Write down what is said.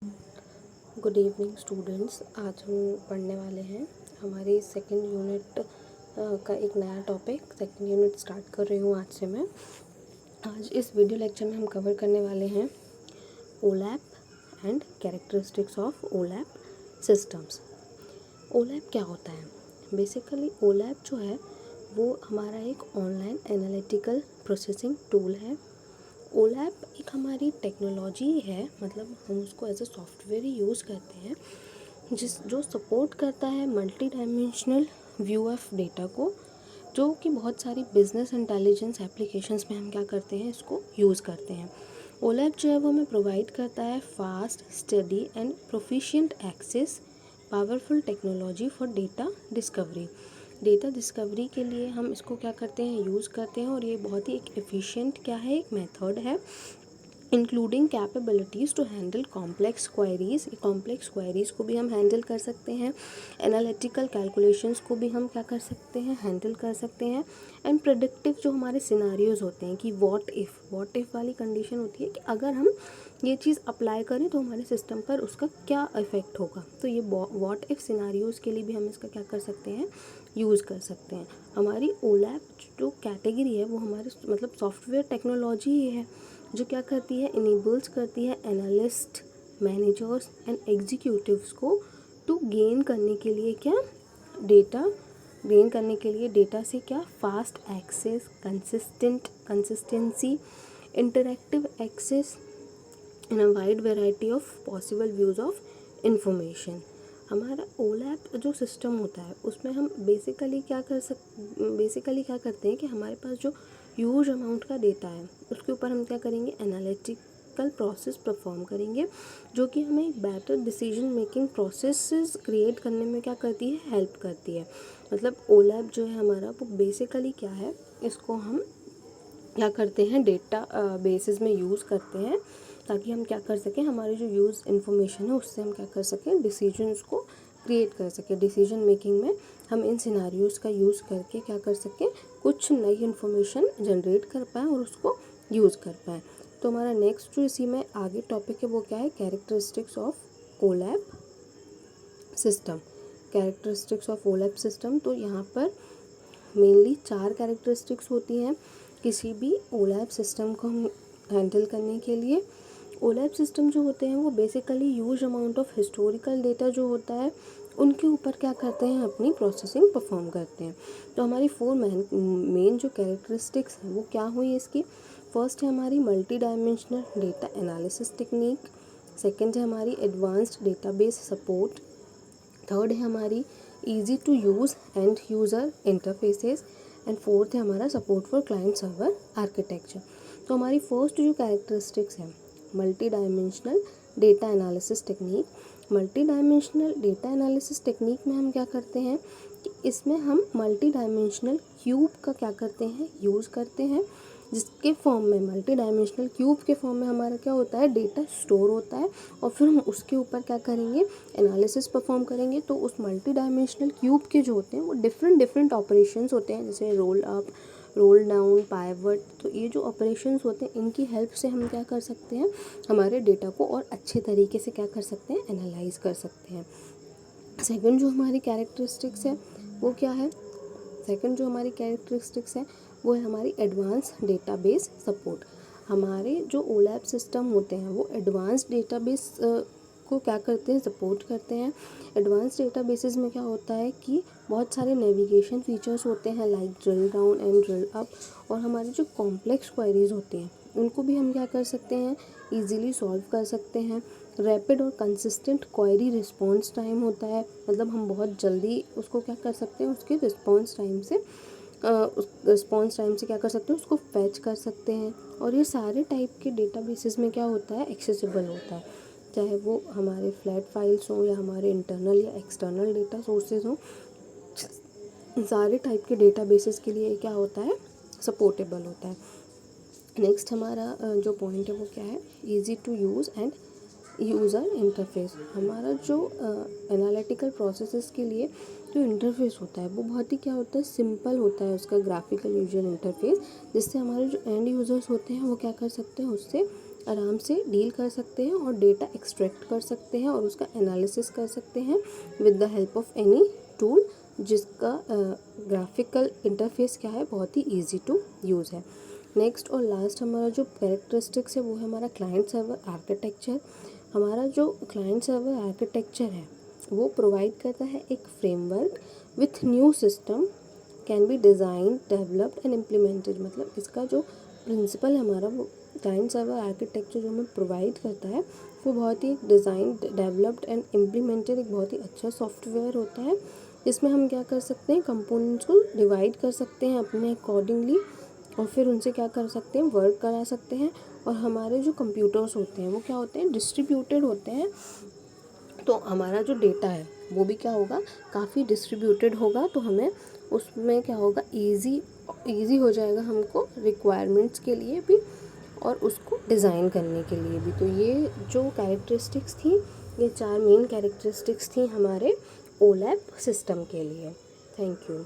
Good evening students. आज हम पढ़ने वाले हैं हमारी सेकंड यूनिट का एक नया टॉपिक। सेकंड यूनिट स्टार्ट कर रही हूँ आज से मैं। आज इस वीडियो लेक्चर में हम कवर करने वाले हैं ओलैप एंड कैरेक्टरिस्टिक्स ऑफ ओलैप सिस्टम्स। ओलैप क्या होता है? बेसिकली ओलैप जो है वो हमारा एक ऑनलाइन एनालिटिकल प्रोसेसिंग टूल है। ओलैप एक हमारी टेक्नोलॉजी है, मतलब हम उसको एज अ सॉफ्टवेयर ही यूज़ करते हैं जो सपोर्ट करता है multi dimensional view of data को, जो कि बहुत सारी बिजनेस इंटेलिजेंस एप्लीकेशंस में हम क्या करते हैं, इसको यूज़ करते हैं। ओलैप जो है वो हमें प्रोवाइड करता है fast, study and proficient access powerful technology for data discovery. Data discovery के लिए हम इसको क्या करते हैं, यूज़ करते हैं। और ये बहुत ही एक एफिशिएंट क्या है, एक मेथड है, including capabilities to handle complex queries. Complex queries को भी हम हैंडल कर सकते हैं। एनालिटिकल कैलकुलेशंस को भी हम क्या कर सकते हैं, हैंडल कर सकते हैं। एंड प्रेडिक्टिव जो हमारे सिनारियोज होते हैं कि व्हाट इफ़ वाली कंडीशन होती है कि अगर हम ये चीज़ अप्लाई करें तो हमारे सिस्टम पर उसका क्या इफ़ेक्ट होगा। तो ये व्हाट इफ़ सिनारियोज के लिए भी हम इसका क्या कर सकते हैं, यूज़ कर सकते हैं। हमारी ओलैप जो कैटेगरी है वो हमारे मतलब सॉफ्टवेयर टेक्नोलॉजी ही है, जो क्या करती है, इनेबल्स करती है एनालिस्ट, मैनेजर्स एंड एग्जीक्यूटिव्स को टू गेन करने के लिए क्या, डेटा गेन करने के लिए डेटा से क्या, fast access, consistency, interactive access in a wide variety of possible views of information. हमारा ओलैप जो सिस्टम होता है उसमें हम बेसिकली क्या करते हैं कि हमारे पास जो ह्यूज अमाउंट का डेटा है उसके ऊपर हम क्या करेंगे, एनालिटिकल प्रोसेस परफॉर्म करेंगे, जो कि हमें एक better decision making processes create करने में क्या करती है, हेल्प करती है। मतलब ओलैप जो है हमारा वो बेसिकली क्या है, इसको हम क्या करते हैं, डेटा बेसिस में यूज़ करते हैं ताकि हम क्या कर सकें, हमारी जो यूज़ इन्फॉर्मेशन है उससे हम क्या कर सकें, डिसीजंस को क्रिएट कर सकें। डिसीजन मेकिंग में हम इन सिनारियोज़ का यूज़ करके क्या कर सकें, कुछ नई इन्फॉर्मेशन जनरेट कर पाएँ और उसको यूज़ कर पाएँ। तो हमारा नेक्स्ट जो इसी में आगे टॉपिक है वो क्या है, characteristics of OLAP system. Characteristics of OLAP system, तो यहाँ पर मेनली 4 कैरेक्टरिस्टिक्स होती हैं किसी भी ओलैप सिस्टम को हम हैंडल करने के लिए। ओलैप सिस्टम जो होते हैं वो basically huge amount of historical data जो होता है उनके ऊपर क्या करते हैं, अपनी प्रोसेसिंग परफॉर्म करते हैं। तो हमारी 4 मेन जो कैरेक्टरिस्टिक्स हैं वो क्या हुई इसकी। फर्स्ट है हमारी multi dimensional data analysis technique, second है हमारी एडवांस्ड डेटाबेस सपोर्ट, थर्ड है हमारी easy to use and user interfaces, and fourth है हमारा support for client server architecture. तो हमारी फर्स्ट जो कैरेक्टरिस्टिक्स है, multi dimensional data analysis technique. Multi dimensional data analysis technique में हम क्या करते हैं कि इसमें हम मल्टी डायमेंशनल क्यूब का क्या करते हैं, यूज़ करते हैं, जिसके फॉर्म में मल्टी डायमेंशनल क्यूब के फॉर्म में हमारा क्या होता है, डेटा स्टोर होता है और फिर हम उसके ऊपर क्या करेंगे, एनालिसिस परफॉर्म करेंगे। तो उस मल्टी डायमेंशनल क्यूब के जो होते हैं वो डिफरेंट ऑपरेशंस होते हैं, जैसे roll up, roll down, pivot. तो ये जो ऑपरेशंस होते हैं इनकी हेल्प से हम क्या कर सकते हैं, हमारे डेटा को और अच्छे तरीके से क्या कर सकते हैं, एनालाइज कर सकते हैं। सेकंड जो हमारी कैरेक्टरिस्टिक्स है वो क्या है, सेकंड जो हमारी कैरेक्टरिस्टिक्स है वो है हमारी एडवांस डेटाबेस सपोर्ट। हमारे जो ओलैप सिस्टम होते हैं वो एडवांस डेटाबेस को क्या करते हैं, सपोर्ट करते हैं। एडवांस डेटाबेसेस में क्या होता है कि बहुत सारे नेविगेशन फीचर्स होते हैं, like drill down and drill up. और हमारी जो कॉम्प्लेक्स क्वेरीज होती हैं उनको भी हम क्या कर सकते हैं, ईजिली सॉल्व कर सकते हैं। रैपिड और कंसिस्टेंट क्वेरी रिस्पॉन्स टाइम होता है, मतलब हम बहुत जल्दी उसको क्या कर सकते हैं, उसके रिस्पॉन्स टाइम से क्या कर सकते हैं, उसको फैच कर सकते हैं। और ये सारे टाइप के डेटाबेसेस में क्या होता है, एक्सेसिबल होता है, चाहे वो हमारे फ्लैट फाइल्स हों या हमारे इंटरनल या एक्सटर्नल डेटा सोर्सेज हों। सारे टाइप के डेटाबेसेस के लिए क्या होता है, सपोर्टेबल होता है। नेक्स्ट हमारा जो पॉइंट है वो क्या है, easy to use and user interface. हमारा जो एनालिटिकल प्रोसेसेस के लिए जो इंटरफेस होता है वो बहुत ही क्या होता है, सिंपल होता है उसका ग्राफिकल यूजर इंटरफेस, जिससे हमारे जो एंड यूज़र्स होते हैं वो क्या कर सकते हैं, उससे आराम से डील कर सकते हैं और डेटा एक्सट्रैक्ट कर सकते हैं और उसका एनालिसिस कर सकते हैं with the help of any tool, जिसका ग्राफिकल इंटरफेस क्या है, बहुत ही ईजी टू यूज़ है। नेक्स्ट और लास्ट हमारा जो कैरेक्टरिस्टिक्स है वो है हमारा क्लाइंट सर्वर आर्किटेक्चर। हमारा जो क्लाइंट सर्वर आर्किटेक्चर है वो प्रोवाइड करता है एक framework with new system can be design developed and implemented. मतलब इसका जो प्रिंसिपल हमारा वो क्लाइंट सर्वर आर्किटेक्चर जो हमें प्रोवाइड करता है वो बहुत ही डिज़ाइन डेवलप्ड एंड इम्प्लीमेंटेड एक बहुत ही अच्छा सॉफ्टवेयर होता है। इसमें हम क्या कर सकते हैं, कंपोनेंट्स को डिवाइड कर सकते हैं अपने अकॉर्डिंगली और फिर उनसे क्या कर सकते हैं, वर्क करा सकते हैं। और हमारे जो कंप्यूटर्स होते हैं वो क्या होते हैं, डिस्ट्रीब्यूटेड होते हैं। तो हमारा जो डेटा है वो भी क्या होगा, काफ़ी डिस्ट्रीब्यूटेड होगा। तो हमें उसमें क्या होगा, ईजी हो जाएगा हमको रिक्वायरमेंट्स के लिए भी और उसको डिज़ाइन करने के लिए भी। तो ये जो कैरेक्टरिस्टिक्स थी, ये 4 मेन कैरेक्टरिस्टिक्स थी हमारे ओलैप सिस्टम के लिए। Thank you.